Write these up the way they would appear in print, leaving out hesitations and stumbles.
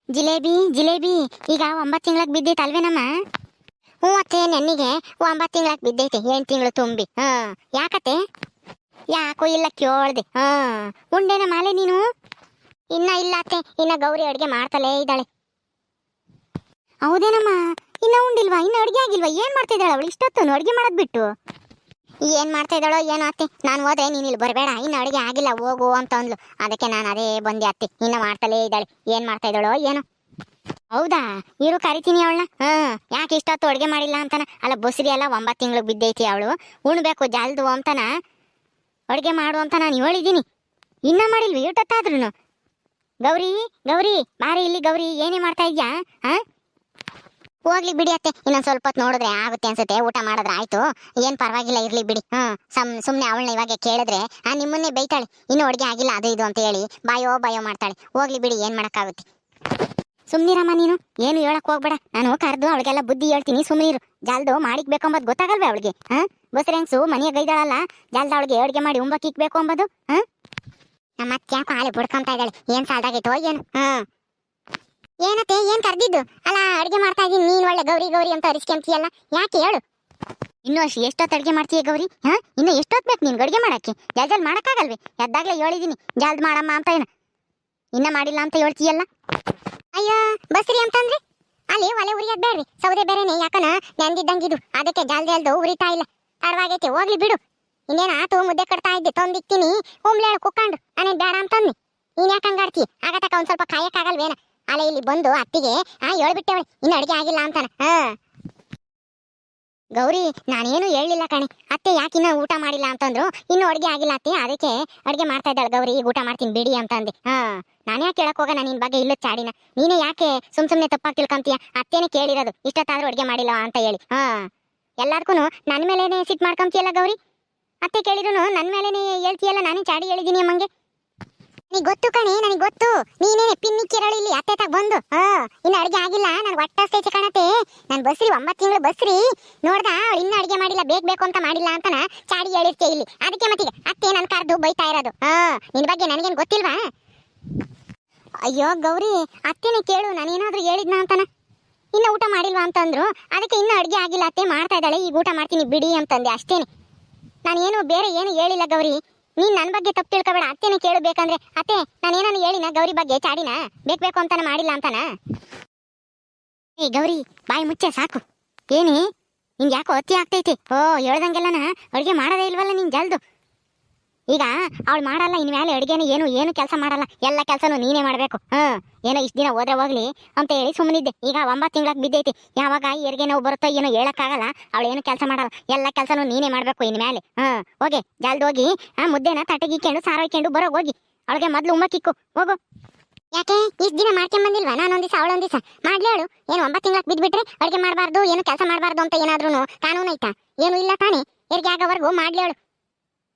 ಜಿಲೇಬಿ ಜಿಲೇಬಿ ಈಗ 9 ತಿಂಗ್ಳಕ್ ಬಿದ್ದೈತೆ ಅಲ್ವೇನಮ್ಮ? ಹ್ಞೂ ಅತ್ತೆ, ನೆನ್ನಿಗೆ 9 ತಿಂಗ್ಳಕ್ ಬಿದ್ದೈತೆ, 8 ತಿಂಗಳು ತುಂಬಿ. ಯಾಕತ್ತೆ? ಯಾಕೋ ಇಲ್ಲ ಕೇಳ್ದೆ. ಉಂಡೇನ ಮಾಲೆ ನೀನು? ಇನ್ನ ಇಲ್ಲ ಅತ್ತೆ, ಇನ್ನ ಗೌರಿ ಅಡ್ಗೆ ಮಾಡ್ತಲೇ ಇದ್ದಾಳೆ. ಹೌದೇನಮ್ಮ? ಇನ್ನ ಉಂಡಿಲ್ವಾ? ಇನ್ನ ಅಡ್ಗೆ ಆಗಿಲ್ವಾ? ಏನ್ ಮಾಡ್ತಾ ಇದ್ದಾಳೆ ಅವಳು ಇಷ್ಟೊತ್ತು ಅಡ್ಗೆ ಮಾಡೋದ್ ಬಿಟ್ಟು? ಏನ್ ಮಾಡ್ತಾ ಇದ್ದಾಳೋ ಏನೋ ಅತ್ತೆ. ನಾನು ಹೋದೆ ನೀನ್ ಇಲ್ಲಿ ಬರಬೇಡ, ಇನ್ನು ಅಡುಗೆ ಆಗಿಲ್ಲ ಹೋಗು ಅಂತ ಅಂದ್ಲು. ಅದಕ್ಕೆ ನಾನು ಅದೇ ಬಂದೆ ಅತ್ತೆ. ಇನ್ನ ಮಾಡ್ತಲೇ ಇದ್ದಾಳೆ. ಏನ್ ಮಾಡ್ತಾ ಇದ್ದಾಳೋ ಏನೋ. ಹೌದಾ? ಇರು ಕರಿತೀನಿ ಅವಳನ್ನ. ಯಾಕೆ ಇಷ್ಟೊತ್ತು ಅಡುಗೆ ಮಾಡಿಲ್ಲ ಅಂತಾನ? ಅಲ್ಲ ಬಸ್ರಿ ಎಲ್ಲ 9 ತಿಂಗಳು ಬಿದ್ದೈತಿ, ಅವಳು ಉಣ್ಬೇಕು ಜಲ್ದು ಅಂತಾನ ಅಡುಗೆ ಮಾಡು ಅಂತ ನಾನು ಹೇಳಿದ್ದೀನಿ. ಇನ್ನ ಮಾಡಿಲ್ವಿ ಇಷ್ಟೊತ್ತಾದ್ರೂ? ಗೌರಿ ಗೌರಿ ಬಾರಿ ಇಲ್ಲಿ. ಗೌರಿ ಏನೇ ಮಾಡ್ತಾ ಇದ್ಯಾ? ಹೋಗ್ಲಿ ಬಿಡಿ ಅತ್ತೆ, ಇನ್ನೊಂದ್ ಸ್ವಲ್ಪ ಹೊತ್ತು ನೋಡಿದ್ರೆ ಆಗುತ್ತೆ ಅನ್ಸುತ್ತೆ. ಊಟ ಮಾಡಿದ್ರೆ ಆಯ್ತು, ಏನ್ ಪರವಾಗಿಲ್ಲ, ಇರ್ಲಿ ಬಿಡಿ. ಸುಮ್ನೆ ಅವಳನ್ನ ಇವಾಗ ಕೇಳಿದ್ರೆ ನಿಮ್ಮನ್ನೇ ಬೈತಾಳೆ, ಇನ್ನು ಅಡ್ಗೆ ಆಗಿಲ್ಲ ಅದು ಇದು ಅಂತ ಹೇಳಿ ಬಾಯೋ ಬಾಯೋ ಮಾಡ್ತಾಳೆ. ಹೋಗ್ಲಿ ಬಿಡಿ, ಏನ್ ಮಾಡಕ್ಕಾಗುತ್ತೆ. ಸುಮ್ನಿರಮ್ಮ ನೀನು, ಏನು ಹೇಳಕ್ ಹೋಗ್ಬೇಡ. ನಾನು ಕರೆದು ಅವಳಿಗೆಲ್ಲ ಬುದ್ಧಿ ಹೇಳ್ತೀನಿ, ಸುಮ್ನಿರು. ಜಲ್ದು ಮಾಡಿಕ್ಬೇಕಂಬದ್ ಗೊತ್ತಾಗಲ್ವೇ ಅವಳಿಗೆ? ಬಸ್ರೆಂಗ್ಸು ಮನೆಯ ಗೈದಾಳಲ್ಲ, ಜಲ್ದ ಅವಳಿಗೆ ಅಡ್ಗೆ ಮಾಡಿ ಉಂಬಕ್ ಇಕ್ಬೇಕು ಅಂಬದು. ನಮ್ಮ ಅತ್ತೆ ಯಾಕೋ ಹಾಲೆ ಬಿಡ್ಕೊಂತ ಇದ್ದಾಳೆ, ಏನ್ ಸಾಲ್ದಾಗೈತೋ ಏನು. ಏನತ್ತೆ, ಏನ್ ಕರ್ದಿದ್ದು? ಅಲ್ಲ ಅಡ್ಗೆ ಮಾಡ್ತಾ ಇದೀನಿ, ನೀನ್ ಒಳ್ಳೆ ಗೌರಿ ಗೌರಿ ಅಂತ ಅರಿಸ್ಕೊಂತೀಯಲ್ಲ, ಯಾಕೆ ಹೇಳು? ಇನ್ನು ಎಷ್ಟೊತ್ತು ಅಡ್ಗೆ ಮಾಡ್ತೀಯ ಗೌರಿ? ಇನ್ನು ಎಷ್ಟೊತ್ತು ಬೇಕು ನಿನ್ಗೆ ಅಡ್ಗೆ ಮಾಡಕ್ಕೆ? ಜಲ್ದಿ ಮಾಡಕ್ಕಾಗಲ್ವೇ? ಎದ್ದಾಗ್ಲೇ ಹೇಳಿದೀನಿ ಜಲ್ದ್ ಮಾಡಮ್ಮ ಅಂತ. ಇನ್ನ ಮಾಡಿಲ್ಲ ಅಂತ ಹೇಳ್ತೀಯಲ್ಲ. ಅಯ್ಯೋ ಬಸ್ರಿ ಅಂತಂದ್ರಿ ಅಲ್ಲಿ ಒಲೆ ಉರಿಯೋದ್ ಬೇಡ್ರಿ, ಸೌದೆ ಬೇರೆನೆ ಯಾಕನ ನೆಂದಿದ್ದಂಗಿದು, ಅದಕ್ಕೆ ಜಲ್ದು ಉರಿತಾ ಇಲ್ಲ. ತಡವಾಗೈತೆ, ಹೋಗ್ಲಿ ಬಿಡು. ಇನ್ನೇನ ಆತು, ಮುದ್ದೆ ಕಟ್ತಾ ಇದ್ದೆ ತಂದಿಕ್ತೀನಿ, ಉಮ್ಲೇಳು ಕುಕ್ಕೊಂಡು ನಾನೇನ್ ಬೇಡ ಅಂತಂದ್ನಿ. ನೀನ್ ಯಾಕೆ ಹಂಗಾಡ್ತಿ? ಆಗತಕ್ಕ ಒಂದ್ ಸ್ವಲ್ಪ ಕಾಯಕ್ಕಾಗಲ್ವೇನ? ಅಲೆ ಇಲ್ಲಿ ಬಂದು ಅತ್ತಿಗೆ ಹೇಳ್ಬಿಟ್ಟೆವಳೆ ಇನ್ನು ಅಡ್ಗೆ ಆಗಿಲ್ಲ ಅಂತಾನ. ಗೌರಿ ನಾನೇನು ಹೇಳಿಲ್ಲ ಕಣೆ. ಅತ್ತೆ ಯಾಕಿನ್ನ ಊಟ ಮಾಡಿಲ್ಲ ಅಂತಂದ್ರು. ಇನ್ನು ಅಡ್ಗೆ ಆಗಿಲ್ಲ ಅತ್ತೆ, ಅದಕ್ಕೆ ಅಡ್ಗೆ ಮಾಡ್ತಾ ಇದ್ದಾಳೆ ಗೌರಿ, ಈಗ ಊಟ ಮಾಡ್ತೀನಿ ಬಿಡಿ ಅಂತಂದೆ. ನಾನು ಯಾಕೆ ಕೇಳಕ್ ಹೋಗೋಣ ನಿನ್ ಬಗ್ಗೆ ಇಲ್ಲ ಚಾಡಿನ? ನೀನೇ ಯಾಕೆ ಸುಮ್ನೆ ತಪ್ಪಾಗಿ ತಿಳ್ಕೊಂತೀಯ? ಅತ್ತೇನೆ ಕೇಳಿರೋದು ಇಷ್ಟೊತ್ತಾದ್ರೂ ಅಡ್ಗೆ ಮಾಡಿಲ್ಲ ಅಂತ ಹೇಳಿ. ಎಲ್ಲಾರ್ಗು ನನ್ ಮೇಲೇನೆ ಸಿಟ್ ಮಾಡ್ಕೊಂತೀಯಲ್ಲ ಗೌರಿ. ಅತ್ತೆ ಕೇಳಿದ್ರು ನನ್ ಮೇಲೇನೆ ಹೇಳ್ತೀಯಲ್ಲ, ನಾನೇ ಚಾಡಿ ಹೇಳಿದೀನಿ ಅಮ್ಮಂಗೆ. ನನಗೆ ಗೊತ್ತು ಕಣೆ, ನನಗೆ ಗೊತ್ತು. ನೀನೇನೆ ಪಿನ್ನಿಕ್ಕಿರಳು ಇಲ್ಲಿ ಅತ್ತೆ ತಗ ಬಂದು. ಇನ್ನು ಅಡ್ಗೆ ಆಗಿಲ್ಲ, ನನ್ ಒಟ್ಟಸ್ತೈತೆ ಕಣತೆ. ನನ್ ಬಸ್ರಿ 9 ತಿಂಗಳು ಬಸ್ರಿ ನೋಡ್ದ, ಅವಳು ಇನ್ನು ಅಡ್ಗೆ ಮಾಡಿಲ್ಲ, ಬೇಕು ಅಂತ ಮಾಡಿಲ್ಲ ಅಂತನ ಚಾಡಿ ಹೇಳಿರ್ತೆ ಇಲ್ಲಿ. ಅದಕ್ಕೆ ಮತ್ತೀಗ ಅತ್ತೆ ನನ್ ಕರ್ದು ಬೈತಾ ಇರೋದು. ನಿನ್ ಬಗ್ಗೆ ನನಗೇನು ಗೊತ್ತಿಲ್ವಾ? ಅಯ್ಯೋ ಗೌರಿ, ಅತ್ತೆನೆ ಕೇಳು, ನಾನೇನಾದ್ರೂ ಹೇಳಿದ್ನ ಅಂತನ? ಇನ್ನು ಊಟ ಮಾಡಿಲ್ವಾ ಅಂತಂದ್ರು, ಅದಕ್ಕೆ ಇನ್ನು ಅಡ್ಗೆ ಆಗಿಲ್ಲ ಅತ್ತೆ, ಮಾಡ್ತಾ ಇದ್ದಾಳೆ, ಈಗ ಊಟ ಮಾಡ್ತೀನಿ ಬಿಡಿ ಅಂತಂದೆ ಅಷ್ಟೇನೆ. ನಾನೇನು ಬೇರೆ ಏನು ಹೇಳಿಲ್ಲ ಗೌರಿ. ನೀನ್ ನನ್ ಬಗ್ಗೆ ತಪ್ಪು ತಿಳ್ಕೊಬೇಡ, ಅತ್ತೆನೆ ಕೇಳಬೇಕಂದ್ರೆ. ಅತ್ತೆ ನಾನೇನಾನು ಹೇಳಿನ ಗೌರಿ ಬಗ್ಗೆ ಚಾಡಿನ? ಬೇಕು ಅಂತಾನ ಮಾಡಿಲ್ಲ ಅಂತಾನ? ಏ ಗೌರಿ ಬಾಯಿ ಮುಚ್ಚೆ ಸಾಕು. ಏನೇ ನಿಂಗೆ ಯಾಕೋ ಅತಿ ಆಗ್ತೈತಿ? ಹೇಳ್ದಂಗೆಲ್ಲನ ಅಡುಗೆ ಮಾಡೋದೇ ಇಲ್ವಲ್ಲ ನೀನ್ ಜಲ್ದು. ಈಗ ಅವಳು ಮಾಡಲ್ಲ ಇನ್ಮೇಲೆ ಅಡುಗೆನ, ಏನು ಕೆಲಸ ಮಾಡಲ್ಲ, ಎಲ್ಲ ಕೆಲಸನೂ ನೀನೇ ಮಾಡ್ಬೇಕು. ಏನೋ ಇಷ್ಟು ದಿನ ಹೋದ್ರೆ ಹೋಗ್ಲಿ ಅಂತ ಹೇಳಿ ಸುಮ್ಮನಿದ್ದೆ. ಈಗ 9 ತಿಂಗ್ಳಕ್ ಬಿದ್ದೈತಿ, ಯಾವಾಗ ಹೆರಿಗೆ ನೋವು ಬರುತ್ತೋ ಏನೋ ಹೇಳಕ್ಕಾಗಲ್ಲ. ಅವಳು ಏನು ಕೆಲಸ ಮಾಡಲ್ಲ, ಎಲ್ಲ ಕೆಲಸನೂ ನೀನೇ ಮಾಡ್ಬೇಕು ಇನ್ಮೇಲೆ. ಹೋಗಿ ಜಲ್ದು ಹೋಗಿ ಮುದ್ದೆನ ತಟ್ಟೆಗಿಕ್ಕೊಂಡು ಸಾರೋಯ್ಕೊಂಡು ಬರೋ ಹೋಗಿ. ಅವಳಿಗೆ ಮೊದ್ಲು ಉಮ್ಮಕ್ಕಿಕ್ಕು ಹೋಗು. ಯಾಕೆ ಇಷ್ಟು ದಿನ ಮಾಡ್ಕೊಂಡ್ ಬಂದಿಲ್ವಾ? ನಾನೊಂದ್ ದಿವಸ ಅವಳೊಂದ್ ದಿವಸ ಮಾಡ್ಲಿ ಹೇಳು. ಏನು 9 ತಿಂಗ್ಳಕ್ ಬಿದ್ಬಿಟ್ರೆ ಅಡುಗೆ ಮಾಡಬಾರ್ದು, ಏನು ಕೆಲಸ ಮಾಡಬಾರ್ದು ಅಂತ ಏನಾದ್ರೂ ಕಾನೂನು ಐತಾ? ಏನು ಇಲ್ಲ ತಾನೇ. ಹೆರಿಗೆ ಆಗೋವರೆಗೂ ಮಾಡ್ಲಿ ಹೇಳು.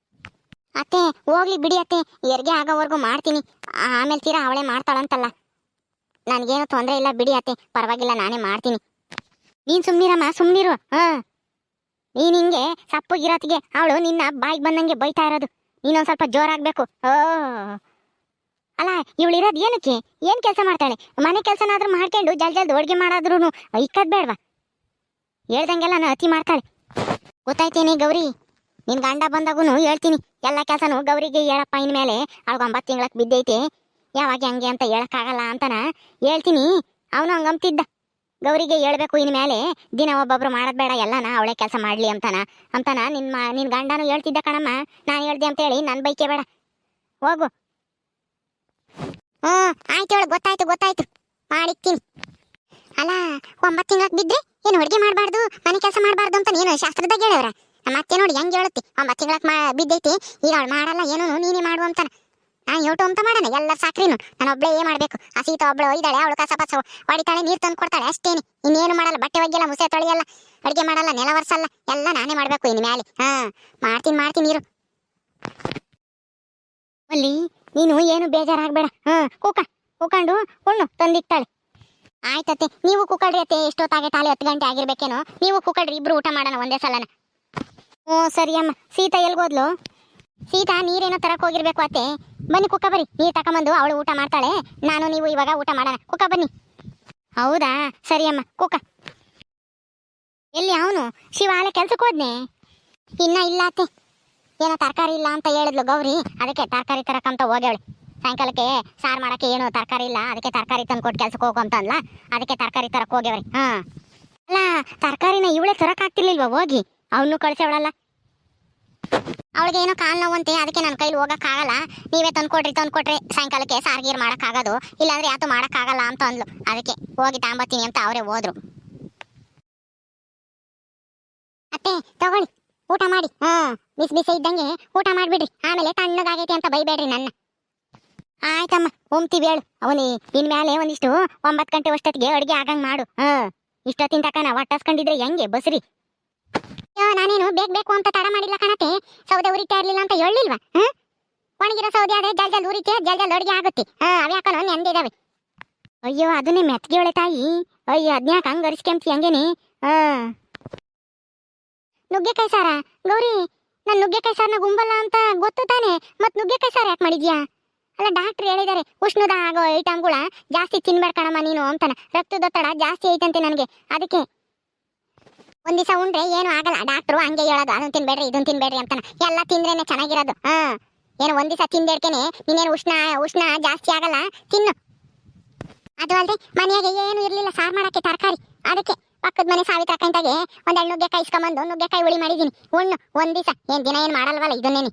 ಅತ್ತೆ ಹೋಗ್ಲಿ ಬಿಡಿ ಅತ್ತೆ, ಹೆರಿಗೆ ಆಗೋವರೆಗೂ ಮಾಡ್ತೀನಿ, ಆಮೇಲೆ ತೀರಾ ಅವಳೇ ಮಾಡ್ತಾಳಂತಲ್ಲ. ನನ್ಗೇನು ತೊಂದರೆ ಇಲ್ಲ ಬಿಡಿ ಅತ್ತೆ, ಪರವಾಗಿಲ್ಲ, ನಾನೇ ಮಾಡ್ತೀನಿ. ನೀನ್ ಸುಮ್ನಿರಮ್ಮ, ಸುಮ್ನಿರು. ನೀನ್ ಹಿಂಗೆ ಸಪ್ಪಗಿರೋತ್ತಿಗೆ ಅವಳು ನಿನ್ನ ಬಾಯಿಗೆ ಬಂದಂಗೆ ಬೈತಾ ಇರೋದು. ನೀನೊಂದ್ ಸ್ವಲ್ಪ ಜೋರಾಗ್ಬೇಕು. ಅಲ್ಲ ಇವಳಿರೋದು ಏನಕ್ಕೆ? ಏನ್ ಕೆಲಸ ಮಾಡ್ತಾಳೆ? ಮನೆ ಕೆಲಸನಾದ್ರೂ ಮಾಡ್ಕೊಂಡು ಜಲ್ದಿ ಅಡುಗೆ ಮಾಡಾದ್ರೂ ಇಕ್ಕದ್ ಬೇಡ್ವಾ? ಹೇಳ್ದಂಗೆಲ್ಲ ಅತಿ ಮಾಡ್ತಾಳೆ. ಗೊತ್ತಾಯ್ತೇನೆ ಗೌರಿ, ನಿನ್ ಗಂಡ ಬಂದಾಗೂ ಹೇಳ್ತೀನಿ, ಎಲ್ಲ ಕೆಲಸನೂ ಗೌರಿಗೆ ಹೇಳಪ್ಪ ಇನ್ಮೇಲೆ. ಅವಳಿಗೆ 9 ತಿಂಗ್ಳಕ್ ಬಿದ್ದೈತೆ, ಯಾವಾಗ ಹಂಗೆ ಅಂತ ಹೇಳಕ್ಕಾಗಲ್ಲ ಅಂತನ ಹೇಳ್ತೀನಿ. ಅವನು ಹಂಗಂತಿದ್ದ, ಗೌರಿಗೆ ಹೇಳ್ಬೇಕು ಇನ್ಮೇಲೆ ದಿನ ಒಬ್ಬೊಬ್ರು ಮಾಡೋದ್ ಬೇಡ, ಎಲ್ಲನ ಅವಳೇ ಕೆಲಸ ಮಾಡ್ಲಿ ಅಂತಾನ ನಿನ್ ಗಂಡನು ಹೇಳ್ತಿದ್ದ ಕಣಮ್ಮ. ನಾನು ಹೇಳ್ದೆ ಅಂತ ಹೇಳಿ ನನ್ ಬೈಕೆ ಬೇಡ, ಹೋಗು. ಆಯ್ತು ಹೇಳು, ಗೊತ್ತಾಯ್ತು ಮಾಡಿಕ್ತೀನಿ. ಅಲ್ಲ 9 ತಿಂಗ್ಳಕ್ ಬಿದ್ರೆ ಏನು ಅಡುಗೆ ಮಾಡಬಾರ್ದು, ಮನೆ ಕೆಲಸ ಮಾಡಬಾರ್ದು ಅಂತ ನೀನು ಶಾಸ್ತ್ರದಾಗ ಹೇಳವ್ರ? ಮತ್ತೆ ನೋಡಿ ಹೆಂಗೆ ಹೇಳುತ್ತಿ, 9 ತಿಂಗ್ಳಕ್ ಬಿದ್ದೈತಿ, ಈಗ ಅವಳು ಮಾಡಲ್ಲ, ಏನೂ ನೀನೇ ಮಾಡು ಅಂತಾನ. ನಾನು ಯೋಟು ಅಂತ ಮಾಡೋಣ, ಎಲ್ಲ ಸಾಕ್ರಿನು ನಾನು ಒಬ್ಳೇ ಮಾಡ್ಬೇಕು. ಆ ಸೀತಾ ಒಬ್ಳು ಇದ್ದಾಳೆ, ಅವಳು ಕಸ ಪಸ ಹೊಡಿತಾಳೆ, ನೀರು ತಂದು ಕೊಡ್ತಾಳೆ, ಅಷ್ಟೇನೆ. ಇನ್ನೇನು ಮಾಡಲ್ಲ, ಬಟ್ಟೆ ಒಗ್ಗೆಲ್ಲ, ಮುಸೆ ತೊಳೆಯಲ್ಲ, ಅಡುಗೆ ಮಾಡಲ್ಲ, ನೆಲ ಒರೆಸಲ್ಲ, ಎಲ್ಲ ನಾನೇ ಮಾಡ್ಬೇಕು ಇನ್ಮೇಲೆ. ಮಾಡ್ತೀನಿ ಇರು. ಅಲ್ಲಿ ನೀನು ಏನು ಬೇಜಾರಾಗಬೇಡ. ಕೂಕೊಂಡು ಹುಣ್ಣು ತಂದಿಕ್ತಾಳೆ. ಆಯ್ತತ್ತೆ, ನೀವು ಕೂಕಳ್ರಿ ಅತ್ತೆ, ಎಷ್ಟೊತ್ತಾಗೈತೆ? 10 ಗಂಟೆ ಆಗಿರ್ಬೇಕೇನೋ. ನೀವು ಕೂಕಳ್ರಿ, ಇಬ್ರು ಊಟ ಮಾಡೋಣ ಒಂದೇ ಸಲನ. ಸರಿ ಅಮ್ಮ. ಸೀತಾ ಎಲ್ಗೋದ್ಲು? ಸೀತಾ ನೀರೇನೋ ತರಕ್ ಹೋಗಿರ್ಬೇಕು ಅತ್ತೆ. ಬನ್ನಿ ಕುಕ್ಕ ಬರ್ರಿ, ನೀರ್ ತಕೊಂಬಂದು ಅವಳು ಊಟ ಮಾಡ್ತಾಳೆ, ನಾನು ನೀವು ಇವಾಗ ಊಟ ಮಾಡೋಣ. ಕುಕ್ಕ ಬನ್ನಿ. ಹೌದಾ, ಸರಿ ಅಮ್ಮ, ಕುಕ್ಕ. ಎಲ್ಲಿ ಅವನು ಶಿವ ಅಲೆ ಕೆಲ್ಸಕ್ಕೆ ಹೋದ್ನೆ? ಇನ್ನ ಇಲ್ಲ ಅತ್ತೆ, ಏನೋ ತರಕಾರಿ ಇಲ್ಲ ಅಂತ ಹೇಳಿದ್ಲು ಗೌರಿ, ಅದಕ್ಕೆ ತರಕಾರಿ ತರಕಂತ ಹೋಗ್ಯವಳೆ. ಸಾಯಂಕಾಲಕ್ಕೆ ಸಾರು ಮಾಡಕ್ಕೆ ಏನು ತರಕಾರಿ ಇಲ್ಲ, ಅದಕ್ಕೆ ತರಕಾರಿ ತಂದು ಕೊಟ್ಟು ಕೆಲ್ಸಕ್ಕೆ ಹೋಗು ಅಂತ ಅನ್ಲ, ಅದಕ್ಕೆ ತರಕಾರಿ ತರಕ್ ಹೋಗ್ಯವ್ರಿ. ಹಾ ಅಲ್ಲ, ತರಕಾರಿನ ಇವಳೆ ತರಕ್ ಆಗ್ತಿರ್ಲಿಲ್ವಾ ಹೋಗಿ? ಅವನು ಕಳ್ಸವಳಲ್ಲ. ಅವಳಿಗೆ ಏನೋ ಕಾಲು ನೋವಂತೆ, ಅದಕ್ಕೆ ನನ್ನ ಕೈಲಿ ಹೋಗಕ್ಕಾಗಲ್ಲ, ನೀವೇ ತಂದ್ಕೊಟ್ರೆ ಸಾಯಂಕಾಲಕ್ಕೆ ಸಾರ್ಗೀರ್ ಮಾಡಕ್ಕಾಗೋದು, ಇಲ್ಲಾಂದ್ರೆ ಯಾತು ಮಾಡಕ್ಕಾಗಲ್ಲ ಅಂತ ಅಂದ್ಲು, ಅದಕ್ಕೆ ಹೋಗಿ ತಾಂಬತ್ತೀನಿ ಅಂತ ಅವರೇ ಹೋದ್ರು. ಅತ್ತೆ ತಗೊಳ್ಳಿ, ಊಟ ಮಾಡಿ. ಬಿಸಿ ಬಿಸಿ ಇದ್ದಂಗೆ ಊಟ ಮಾಡ್ಬಿಡ್ರಿ, ಆಮೇಲೆ ತಣ್ಣಗಾಗೈತಿ ಅಂತ ಬೈಬೇಡ್ರಿ ನನ್ನ. ಆಯ್ತಮ್ಮ, ಉಮ್ತೀವಿ ಹೇಳು. ಅವನಿ ಇನ್ಮೇಲೆ ಒಂದಿಷ್ಟು 9 ಗಂಟೆ ಅಷ್ಟೊತ್ತಿಗೆ ಅಡುಗೆ ಆಗಂಗ್ ಮಾಡು. ಇಷ್ಟೊತ್ತಿನ ತಕನ ಒಟ್ಟಸ್ಕೊಂಡಿದ್ರೆ ಹೆಂಗೆ ಬಸ್ರಿ? ನಾನೇನು ಬೇಕು ಅಂತ ತಡ ಮಾಡಿಲ್ಲ ಕಣತೆ, ಸೌದೆ ಉರಿತಾ ಇರ್ಲಿಲ್ಲ ಅಂತ ಹೇಳಿಲ್ವಾ? ಒಣಗಿರೋ ಸೌದೆ ಆದ್ರೆ ಜಲ್ ಉರಿತೆ, ಜಲ್ ಅಡುಗೆ ಆಗುತ್ತೆ. ಅವ್ಯಾಕನೋ ನೆಂದಿದಾವೆ. ಅಯ್ಯೋ ಅದನ್ನೇ ಮೆತ್ಗೆವಳೆ ತಾಯಿ. ಅಯ್ಯೋ ಅದ್ನ್ಯಾಕ ಹಂಗ ಅರಿಸ್ಕೆಂಪ್ತಿ ಹಂಗೇನೆ? ನುಗ್ಗೆಕಾಯಿ ಸಾರ ಗೌರಿ, ನಾನು ನುಗ್ಗೆಕಾಯಿ ಸಾರನ ಗುಂಬಲ್ಲ ಅಂತ ಗೊತ್ತು ತಾನೆ, ಮತ್ ನುಗ್ಗೆಕಾಯಿ ಸಾರ ಯಾಕೆ ಮಾಡಿದ್ಯಾ? ಅಲ್ಲ, ಡಾಕ್ಟರ್ ಹೇಳಿದ್ದಾರೆ ಉಷ್ಣದ ಆಗೋ ಐಟಮ್ಗಳ ಜಾಸ್ತಿ ತಿನ್ಬೇಡ ಕಣಮ್ಮ ನೀನು ಅಂತಾನ, ರಕ್ತದೊತ್ತಡ ಜಾಸ್ತಿ ಐತಂತೆ ನನಗೆ, ಅದಕ್ಕೆ ಒಂದ್ ದಿವಸ ಉಂಡ್ರೆ ಏನು ಆಗಲ್ಲ, ಡಾಕ್ಟ್ರು ಹಂಗೆ ಹೇಳೋದು, ಅದನ್ನ ತಿನ್ಬೇಡ್ರಿ ಇದನ್ನ ತಿನ್ಬೇಡ್ರಿ ಅಂತಾನ. ಎಲ್ಲ ತಿಂದ್ರೇನೆ ಚೆನ್ನಾಗಿರೋದು. ಏನು ಒಂದ್ ದಿವಸ ತಿಂದೇಡ್ಕೇನೆ ನೀನೇನು ಉಷ್ಣ ಜಾಸ್ತಿ ಆಗಲ್ಲ, ತಿನ್ನು. ಅದು ಅಲ್ದೆ ಮನೆಯಾಗೆ ಏನು ಇರ್ಲಿಲ್ಲ ಸಾರು ಮಾಡಕ್ಕೆ ತರಕಾರಿ, ಅದಕ್ಕೆ ಪಕ್ಕದ ಮನೆ ಸಾವಿತ್ರ ಕಂತಾಗೆ ಒಂದೆರಡು ನುಗ್ಗೆಕಾಯಿ ಇಸ್ಕೊಂಬಂದು ನುಗ್ಗೆಕಾಯಿ ಹುಳಿ ಮಾಡಿದೀನಿ, ಉಣ್ಣು ಒಂದ್ ದಿವಸ. ಏನ್ ದಿನ ಏನ್ ಮಾಡಲ್ವಲ್ಲ ಇದನ್ನೇನಿ.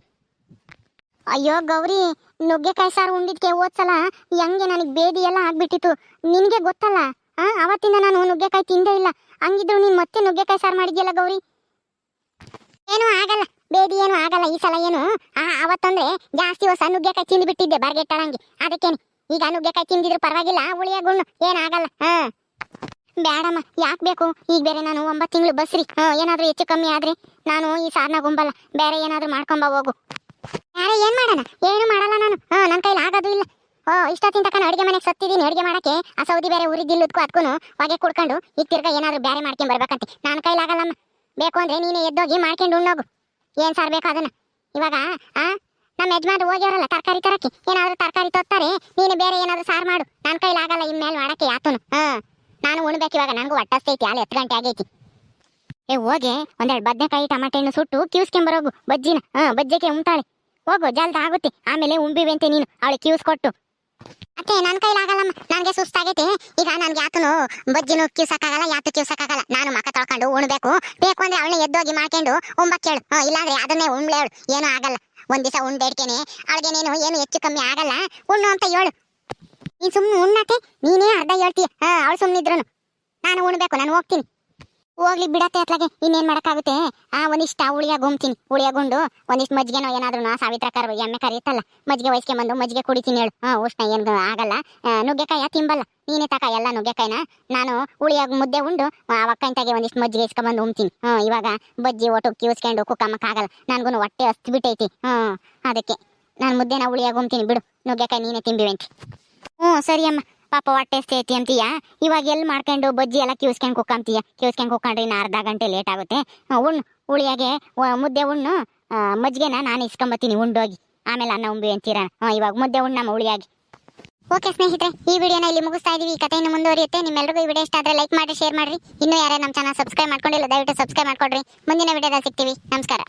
ಅಯ್ಯೋ ಗೌರಿ, ನುಗ್ಗೆಕಾಯಿ ಸಾರು ಉಂಡಿದ್ಕೆ ಹೋದ್ಸಲ ಹೆಂಗೆ ನನಗೆ ಬೇದಿ ಎಲ್ಲ ಆಗ್ಬಿಟ್ಟಿತ್ತು, ನಿನ್ಗೆ ಗೊತ್ತಲ್ಲ. ಅವತ್ತಿಂದ ನಾನು ನುಗ್ಗೆಕಾಯಿ ತಿಂದೇ ಇಲ್ಲ, ಹಂಗಿದ್ರು ನೀನ್ ಮತ್ತೆ ನುಗ್ಗೆಕಾಯಿ ಸಾರು ಮಾಡಿದ್ಯಲ್ಲ ಗೌರಿ. ಏನೂ ಆಗಲ್ಲ, ಬೇದಿ ಏನು ಆಗಲ್ಲ ಈ ಸಲ. ಏನು ಅವತ್ತಂದ್ರೆ ಜಾಸ್ತಿ ಹೊಸ ನುಗ್ಗೆಕಾಯಿ ತಿಂದು ಬಿಟ್ಟಿದ್ದೆ ಬರ್ಗೆಟ್ಟಳಂಗೆ, ಅದಕ್ಕೇನೆ. ಈಗ ನುಗ್ಗೆಕಾಯಿ ತಿಂದಿದ್ರು ಪರವಾಗಿಲ್ಲ, ಉಳಿಯಾಗುಣ್ಣು, ಏನಾಗಲ್ಲ. ಬೇಡಮ್ಮ, ಯಾಕೆ ಬೇಕು? ಈಗ ಬೇರೆ ನಾನು 9 ತಿಂಗಳು ಬಸ್ರಿ, ಏನಾದ್ರೂ ಹೆಚ್ಚು ಕಮ್ಮಿ ಆದ್ರೆ ನಾನು ಈ ಸಾರ್ನ ಗುಂಬಲ್ಲ, ಬೇರೆ ಏನಾದ್ರೂ ಮಾಡ್ಕೊಂಬ ಹೋಗು. ಯಾರೇ ಏನ್ ಮಾಡೋಣ? ಏನು ಮಾಡಲ್ಲ ನಾನು, ನನ್ನ ಕೈಲಿ ಆಗೋದು ಇಲ್ಲ. ಇಷ್ಟೊತ್ತಿನ ತಕ್ಕ ಅಡುಗೆ ಮನೆಗೆ ಸತ್ತಿದ್ದೀನಿ, ಅಡುಗೆ ಮಾಡಕ್ಕೆ ಆ ಸೌದಿ ಬೇರೆ ಉರಿದಿಲ್ಲದಕ್ಕೂ ಅದಕ್ಕೂ ಹೊಗೆ ಕುಡ್ಕೊಂಡು ಈಗ ತಿರ್ಗಾ ಏನಾದ್ರು ಬೇರೆ ಮಾಡ್ಕೊಂಡ್ ಬರ್ಬೇಕಂತೆ, ನನ್ನ ಕೈಲಾಗಲ್ಲಮ್ಮ. ಬೇಕು ಅಂದ್ರೆ ನೀನೇ ಎದ್ದೋಗಿ ಮಾಡ್ಕೊಂಡು ಉಣ್ಣೋಗು, ಏನ್ ಸಾರ್ ಬೇಕು ಅದನ್ನ. ಇವಾಗ ನಮ್ಮ ಯಜಮಾನ್ರು ಹೋಗ್ಯಾರಲ್ಲ ತರಕಾರಿ ತರಕ್ಕೆ, ಏನಾದ್ರು ತರಕಾರಿ ತೊತ್ತಾರೆ, ನೀನು ಬೇರೆ ಏನಾದ್ರು ಸಾರು ಮಾಡು, ನನ್ನ ಕೈಲಾಗಲ್ಲ ಇನ್ಮೇಲೆ ಮಾಡಕ್ಕೆ ಯಾತನು. ನಾನು ಉಣ್ಬೇಕು ಇವಾಗ, ನನಗೂ ಹೊಟ್ಟಸ್ತೈತಿ, ಅಲ್ಲಿ 10 ಗಂಟೆ ಆಗೈತಿ. ಹೋಗಿ ಒಂದೆರಡು ಬದನೆಕಾಯಿ ಟಮಾಟೆ ಹಣ್ಣು ಸುಟ್ಟು ಕಿವ್ಸ್ಕೊಂಬರೋಗು ಬಜ್ಜಿನ. ಬಜ್ಜಿಗೆ ಉಣ್ತಾಳೆ, ಹೋಗು ಜಲ್ದ ಆಗುತ್ತೆ, ಆಮೇಲೆ ಉಂಬಿವೆಂತೆ ನೀನು ಅವಳಿಗೆ ಕಿವ್ಸ್ಕೊಟ್ಟು. ಅತ್ತೆ ನನ್ನ ಕೈಲಾಗಲ್ಲಮ್ಮ, ನನಗೆ ಸುಸ್ತಾಗೈತೆ ಈಗ, ನನ್ಗೆ ಯಾತನು ಬಜ್ಜಿನೂ ಕಿವ್ಸಕ್ಕಾಗಲ್ಲ, ಯಾತು ಕಿವ್ಸಕ್ಕಾಗಲ್ಲ. ನಾನು ಮಕ ತೊಳ್ಕೊಂಡು ಉಣ್ಬೇಕು, ಬೇಕು ಅಂದ್ರೆ ಅವಳನ್ನ ಎದ್ದೋಗಿ ಮಾಡ್ಕೊಂಡು ಉಂಬಕ್ಕೇಳು, ಇಲ್ಲಾಂದ್ರೆ ಅದನ್ನೇ ಉಣ್ಲೇಳು, ಏನೂ ಆಗಲ್ಲ. ಒಂದ್ ದಿವಸ ಉಂಡೇಡ್ಕೇನೆ ಅವಳಿಗೆ ನೀನು ಏನು ಹೆಚ್ಚು ಕಮ್ಮಿ ಆಗಲ್ಲ, ಉಣ್ಣು ಅಂತ ಹೇಳು. ನೀನ್ ಸುಮ್ಮನೆ ಉಣ್ಣತ್ತೆ, ನೀನೇ ಅರ್ಧ ಹೇಳ್ತೀಯ. ಅವಳು ಸುಮ್ಮನಿದ್ರು ನಾನು ಉಣ್ಬೇಕು, ನಾನು ಹೋಗ್ತೀನಿ. ಹೋಗ್ಲಿ ಬಿಡತ್ತೆ ಅತ್ಲಾಗೆ, ಇನ್ನೇನ್ ಮಾಡಕ್ಕಾಗುತ್ತೆ. ಒಂದಿಷ್ಟ ಉಳಿಯಾಗುಂಬ್ತೀನಿ, ಉಳಿಯಾಗುಂಡು ಒಂದಿಷ್ಟು ಮಜ್ಜಿಗೆನೋ ಏನಾದ್ರು ಸಾವಿತ್ರ ಕರು ಎಮ್ಮೆ ಕರಿಯುತ್ತಲ್ಲ, ಮಜ್ಜಿಗೆ ವಹಿಸ್ಕೊಂಬಂದು ಮಜ್ಜಿಗೆ ಕುಡಿತೀನಿ ಹೇಳು. ಉಷ್ಣ ಏನು ಆಗಲ್ಲ. ನುಗ್ಗೆಕಾಯ ತಿಂಬಲ್ಲ ನೀನೇ ತಕ ಎಲ್ಲ ನುಗ್ಗೆಕಾಯಿನ, ನಾನು ಉಳಿಯಾಗ ಮುದ್ದೆ ಉಂಡು ಅವಕ್ಕಂತಾಗೆ ಒಂದಿಷ್ಟು ಮಜ್ಜಿಗೆ ಇಸ್ಕೊಂಬಂದು ಉಂಬ್ತೀನಿ. ಇವಾಗ ಬಜ್ಜಿ ಒಟ್ಟು ಕಿವಿಸ್ಕೊಂಡು ಕುಕ್ಕಮ್ಮಕ್ಕಾಗಲ್ಲ, ನನ್ಗೂ ಹೊಟ್ಟೆ ಹಸ್ಬಿಟ್ಟೈತಿ. ಅದಕ್ಕೆ ನಾನು ಮುದ್ದೆನ ಉಳಿಯಾಗ ಉಂಬ್ತೀನಿ ಬಿಡು, ನುಗ್ಗೆಕಾಯಿ ನೀನೇ ತಿಂಬಿವೆಂತಿ. ಸರಿ ಅಮ್ಮ, ಪಾಪ ಹೊಟ್ಟೆ ಎಷ್ಟೈತಿ ಅಂತೀಯ, ಇವಾಗ ಎಲ್ಲಿ ಮಾಡ್ಕೊಂಡು ಬಜ್ಜಿ ಎಲ್ಲ ಕಿವಿಸ್ಕೊಂಡು ಕುಕ್ಕಂತೀಯ, ಕಿವಿಸ್ಕೊಂಡು ಕುಕ್ಕೊಂಡ್ರೆ ಇನ್ನು ಅರ್ಧ ಗಂಟೆ ಲೇಟ್ ಆಗುತ್ತೆ. ಉಣ್ಣು ಉಳಿಯಾಗೆ ಮುದ್ದೆ ಉಣ್ಣು, ಮಜ್ಜಿಗೆನ ನಾನು ಇಸ್ಕೊಂಬತ್ತೀನಿ ಉಂಡೋಗಿ, ಆಮೇಲೆ ಅನ್ನ ಉಂಬಿ ಅಂತೀರ. ಇವಾಗ ಮುದ್ದೆ ಉಣ್ಣಮ್ಮ ಉಳಿಯಾಗಿ. ಓಕೆ ಸ್ನೇಹಿತರೆ, ಈ ವಿಡಿಯೋನ ಇಲ್ಲಿ ಮುಗಿಸ್ತಾ ಇದೀವಿ. ಈ ಕಥೆಯನ್ನು ಮುಂದುವರಿಯುತ್ತೆ. ನಿಮ್ಮೆಲ್ಲರಿಗೂ ಈ ವಿಡಿಯೋ ಇಷ್ಟ ಆದರೆ ಲೈಕ್ ಮಾಡಿ, ಶೇರ್ ಮಾಡಿರಿ. ಇನ್ನೂ ಯಾರೇ ನಮ್ಮ ಚಾನಲ್ ಸಬ್ಸ್ಕ್ರೈಬ್ ಮಾಡ್ಕೊಂಡಿಲ್ಲ ದಯವಿಟ್ಟು ಸಬ್ಸ್ಕ್ರೈಬ್ ಮಾಡ್ಕೊಡ್ರಿ. ಮುಂದಿನ ವಿಡಿಯೋದಲ್ಲಿ ಸಿಗ್ತೀವಿ. ನಮಸ್ಕಾರ.